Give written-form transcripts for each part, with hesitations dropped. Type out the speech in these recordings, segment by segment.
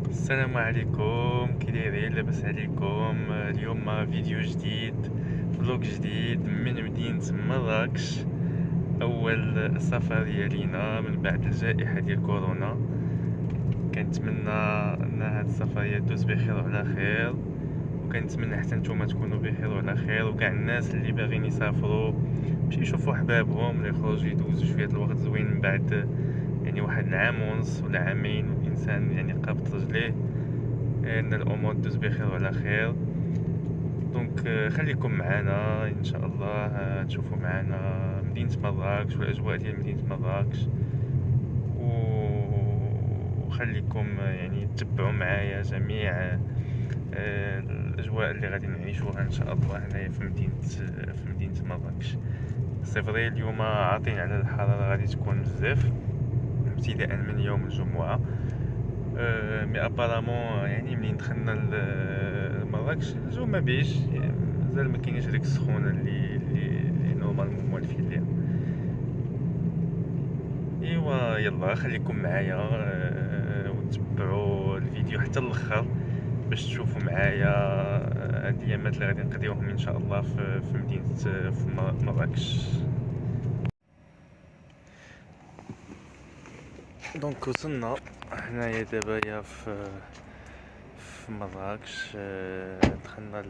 السلام عليكم، كي دايرين؟ لاباس عليكم؟ اليوم فيديو جديد، فلوق جديد من مدينة مراكش. اول سفرية لينا من بعد الجائحة ديال كورونا. كنتمنى ان هاد السفرية دوز بخير وعلى خير، وكنتمنى حتى نتوما تكونوا بخير وعلى خير، وكاع الناس اللي باغيين يسافروا باش يشوفوا حبابهم ولا يخرجوا يدوزوا شوية الوقت زوين من بعد يعني واحد العام ونص ولا عامين والانسان يعني قابض رجليه. ان الامور تدوز بخير وعلى خير. دونك خليكم معنا ان شاء الله. تشوفوا معنا مدينة مراكش والاجواء ديال مدينة مراكش، وخليكم يعني تتبعوا معايا جميع الاجواء اللي غادي نعيشوها ان شاء الله هنايا في مدينة مراكش. سي فري اليوم عاطين على الحرارة غادي تكون بزاف ابتداء من يوم الجمعة. مي ابارامون يعني منين دخلنا لمراكش الجو ما بيش، يعني مازال ما كاينش ديك السخونه اللي نورمالمون موالفين ليها. ايوا يلا خليكم معايا وتبعوا الفيديو حتى الاخر باش تشوفوا معايا هاد الايامات اللي غادي نقضيوهم ان شاء الله في مدينه في مراكش. دونك وصلنا هنايا دابا في مراكش. دخلنا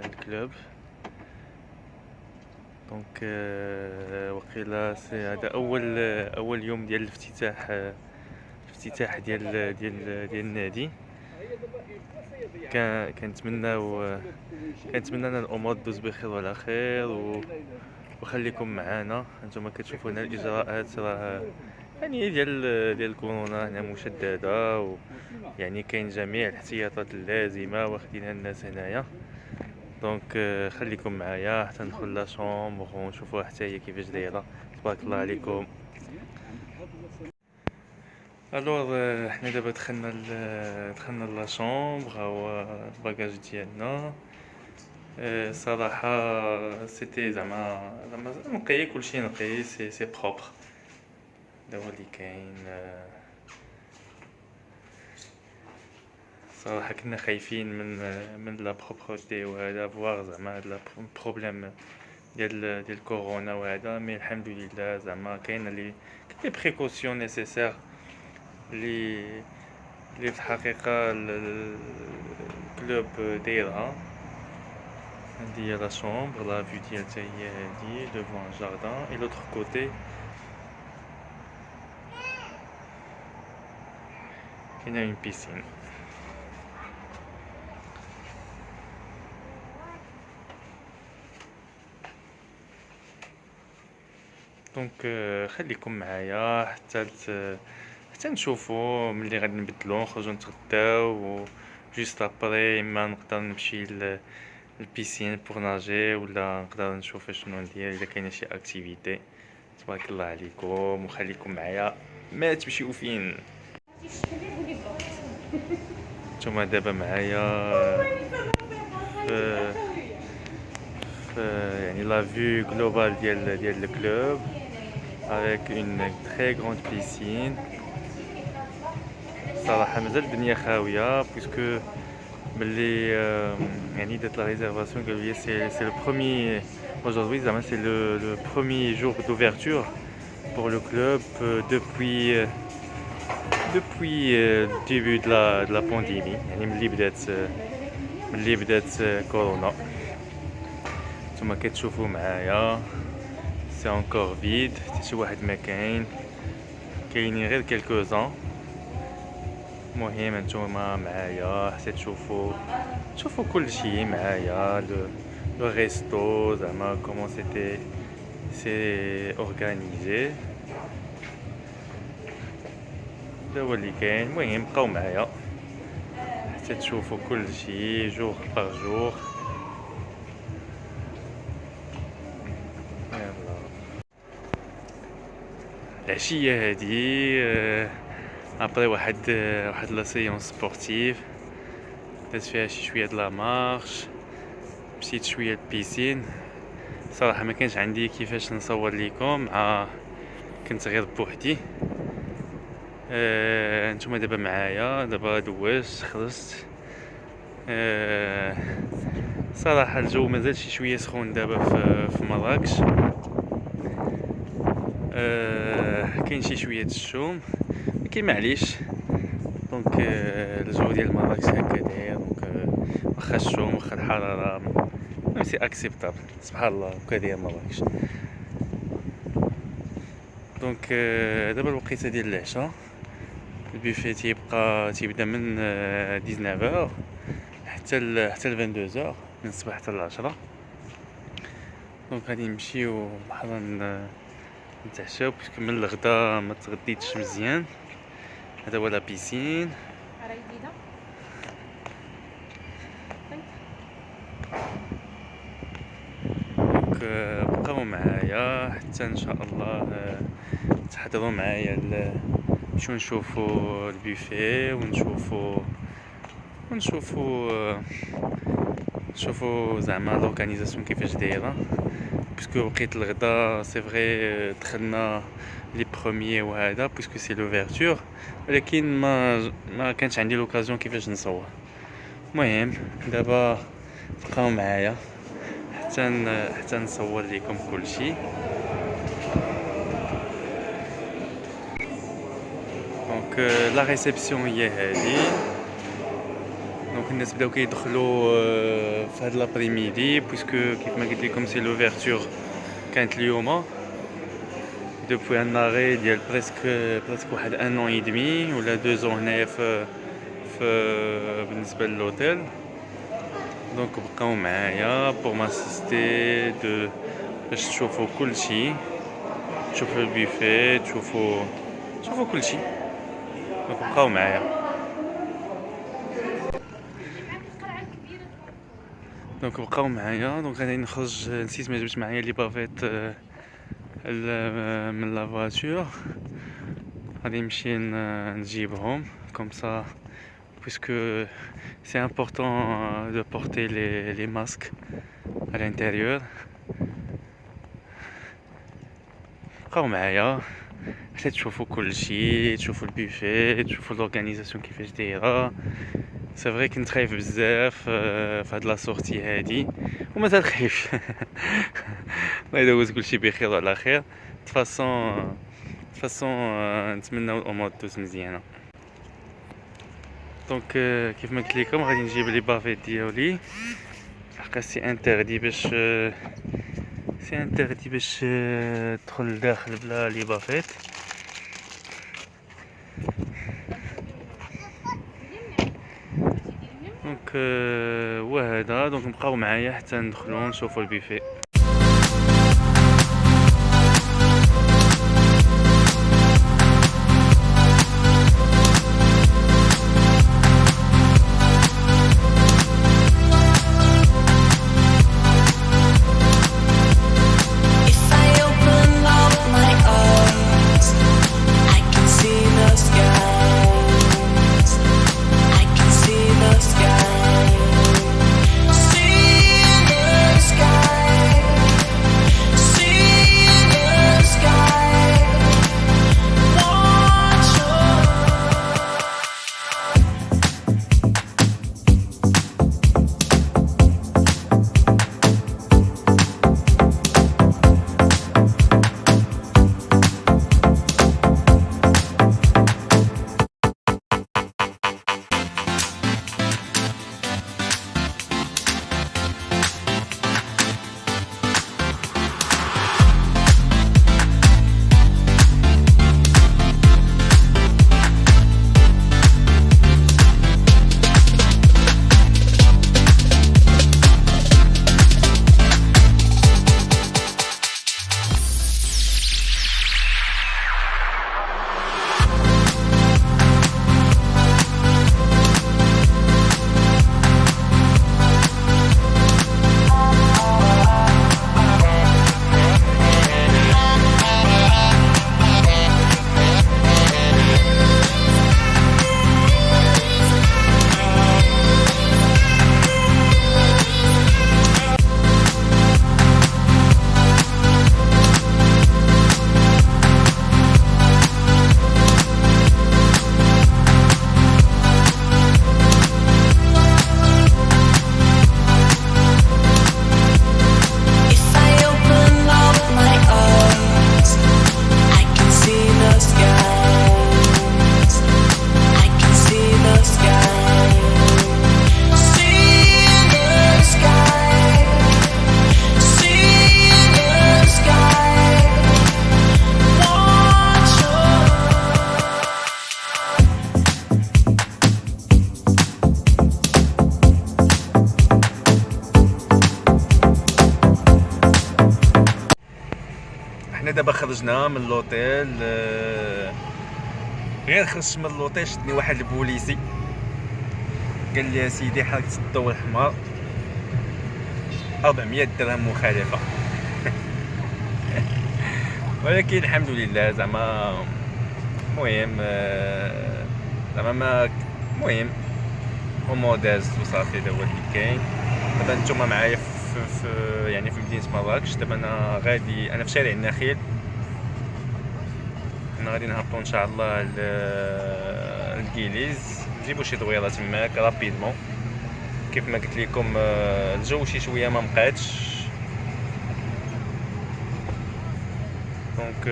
الكلوب. دونك وقيلا هذا اول يوم ديال الافتتاح ديال النادي. كنتمناو ان الامور تدوز بخير وعلى خير، وخليكم معانا. انتم كتشوفوا هنا الاجراءات راه يعني ديال كورونا هنا مشدده، يعني كاين جميع الاحتياطات اللازمه واخدينها الناس هنايا. دونك خليكم معايا حتى ندخل لا شومبر ونشوفوها حتى هي كيفاش دايره. تبارك الله عليكم. الوغ حنا دابا دخلنا لا شومبر، ها هو الباكاج ديالنا. صراحه سيتي زعما نقي، كلشي نقي، سي بروبر. هذا هو اللي كاين. صراحه كنا خايفين من لا بروبرتي وهذا، فواغ زعما هاد البروبليم ديال كورونا وهذا. مي الحمد لله زعما كاين لي بريكوسيون نيسيسير اللي في الحقيقه الكلوب دايرها. هادي هي لا شومبر، لا فيو ديالها هي هادي دوفون جاردان، اي لوتر كوتي كاينه اون بيسين. دونك خليكم معايا حتى نشوفوا ملي غادي نبدلو نخرجوا نتغداو، و جوست ابري اما نقدر نمشي البيسين بور ناجي، ولا نقدر نشوف شنو ندير الا كاينه شي اكتيفيتي. تبارك الله عليكم وخليكم معايا ما تمشيو فين. نتوما دابا معايا في يعني لا فيو جلوبال ديال الكلوب avec une très grande piscine. صراحة مازال الدنيا خاوية بويسكو ملي يعني درت لا ريزيرفاسيون قالوا لي سي لو بروميي aujourd'hui زعما سي لو بروميي جور دوفيرتور pour le club depuis le début de la pandémie. يعني ملي بدات كورونا. نتوما كتشوفوا معايا سي انكور فيد، حتى شي واحد ما كاينين غير كالكوزان. المهم نتوما معايا حتى تشوفوا كلشي معايا. لو ريستو زعما كومون سي اورغانيزي، هذا هو اللي كاين. المهم بقاو معايا حتى تشوفوا كلشي جور باغ جور. العشيه هادي ابري واحد لا سيونس سبورتيف درت فيها شويه د لا مارش، مشيت شويه البيسين. صراحه ما كانش عندي كيفاش نصور لكم، كنت غير بوحدي. نتوما دابا معايا، دابا دوزت خلصت. صراحة الجو مازال شي شوية سخون دابا في مراكش. كاين شي شوية الشوم، ولكن معليش. دونك الجو ديال مراكش هكا داير. دونك واخا الشوم واخا الحرارة سي اكسبتابل، سبحان الله هكا داير مراكش. دونك دابا الوقيته ديال العشاء، البوفيه تيبدا من 19 حتى ل 22 من الصباح حتى ل 10. دونك غادي نمشيو بحال نتعشاو، باسكو من الغدا ما تغديتش مزيان. هذا هو لا بيسين. دونك بقاو معايا حتى ان شاء الله تحضروا معايا شو نشوفوا البوفيه ونشوفوا زعما لورغانيزاسيون كيفاش دايره. باسكو وقيت الغدا سي فري دخلنا لي بروميير وهذا باسكو سي لوفيرتور، ولكن ما كانش عندي لوكازيون كيفاش نصور. المهم دابا بقاو معايا حتى نصور لكم كلشي. دونك لا ريسبسيون هي هذه. دونك الناس بداو كيدخلوا في هاد لابريميدي، بويسكو كيف ما قلت لكم سي لوفيرتور كانت اليوم دوبوي ان اري ديال بريسك واحد ان اون اي دمي ولا 2 ans هنايا في بالنسبه للوتيل. دونك بقاو معايا بور ماسيستي باش تشوفوا كلشي، تشوفوا البوفيه، تشوفوا كلشي. دونك بقاو معايا. دونك غادي نخرج. نسيت ما جبت معايا لي بافيت من لا فواتور، غادي نمشي نجيبهم كوم سا، puisque c'est important de porter les masques à l'intérieur. بقاو معايا حتى تشوفوا كلشي، تشوفوا البوفيه، تشوفوا لورغانيزاسيون كيفاش دايره. سي فري كنت خايف بزاف في هاد لا سورتي هادي، ومازال خايف. الله يدوز كلشي بخير وعلى خير. فاسون نتمناو الامور دوز مزيانه. دونك كيف ما قلت لكم غادي نجيب لي بافيت ديالي، حقا سي انتردي باش تدخل لداخل بلا لي بافيت. دونك وهذا. دونك بقاو معايا حتى ندخلو نشوفو البوفيه. See the sky. خرجنا من لوطيل. غير خرجت من اللوطيل شدني واحد البوليسي قال لي سيدي حركت الضوء الحمر 400 درهم مخالفه. ولكن الحمد لله زعما المهم زعما المهم امور دازت وصافي. هذا هو اللي كاين. دابا نتوما معايا في يعني في مدينه مراكش. دابا انا غادي في شارع النخيل. انا غادي نهبطوا ان شاء الله للكيليز نجيبوا شي دويره تماك رابيدمون. كيف ما قلت لكم الجو شي شويه ما مقادش دونك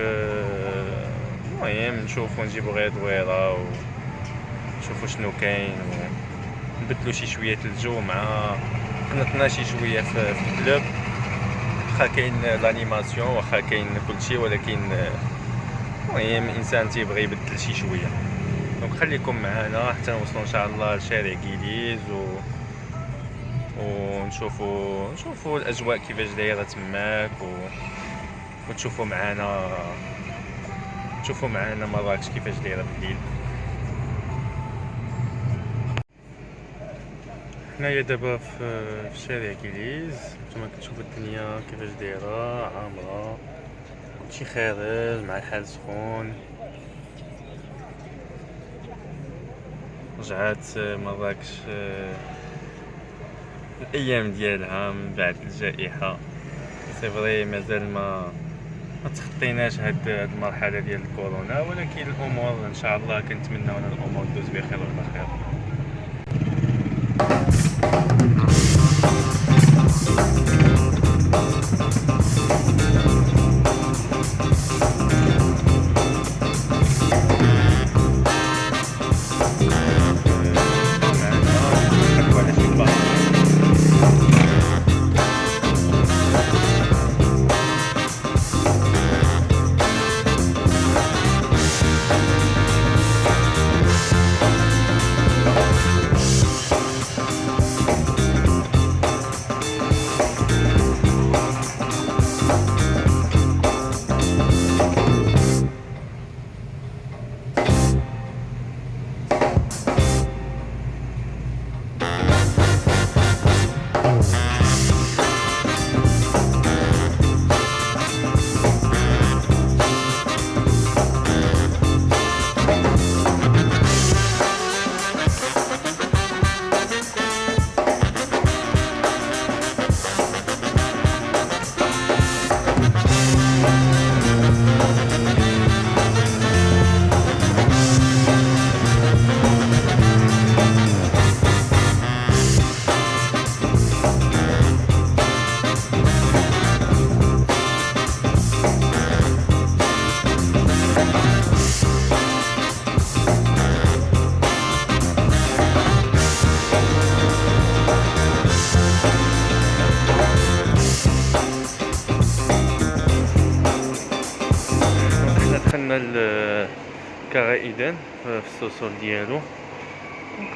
المهم نشوفوا نجيبوا غير دويره ونشوفوا شنو كاين ونبدلوا شي شويه الجو مع قنطنا شي شويه في الكلوب. واخا كاين لانيماسيون واخا كاين كلشي ولكن المهم الانسان تيبغي يبدل شي شويه. دونك خليكم معنا حتى نوصلوا ان شاء الله لشارع كيليز ونشوفوا الاجواء كيفاش دايره تماك وتشوفوا معنا مراكش كيفاش دايره بالليل. حنايا دابا في شارع كيليز. نتوما كتشوفوا الدنيا كيفاش دايره عامره كلشي خارج مع الحال سخون. رجعت مراكش الايام ديالها من بعد الجائحه. سي فري مازال ما تخطيناش هاد المرحله ديال الكورونا ولكن الامور ان شاء الله كنتمناو ان الامور تدوز بخير وعلى خير. دخلنا كغائدا في السوسول ديالو.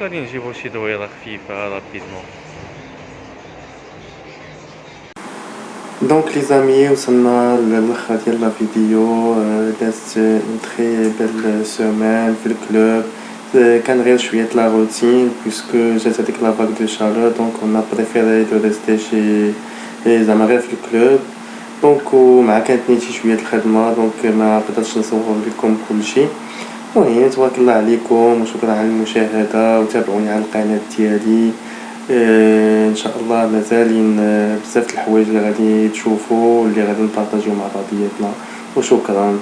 غادي نجيبو شي دويره خفيفه رابيدمون. دونك لي زامي وصلنا للاخر ديال لا فيديو. دازت اون تري بيل سيمين في الكلوب. كان غير شويه لا روتين بويسكو جات هذيك لا فاك دو شالور دونك اون بريفيري دو ريستي شي زعما غير في الكلوب. دونك ومع كانت نيتي شويه الخدمه دونك ما قدرتش نصور لكم كلشي. المهم تبارك الله عليكم وشكرا على المشاهده وتابعوني على القناه ديالي. ان شاء الله مازالين بزاف د الحوايج اللي غادي تشوفوا اللي غادي نبارطاجيو مع بعضياتنا وشكرا.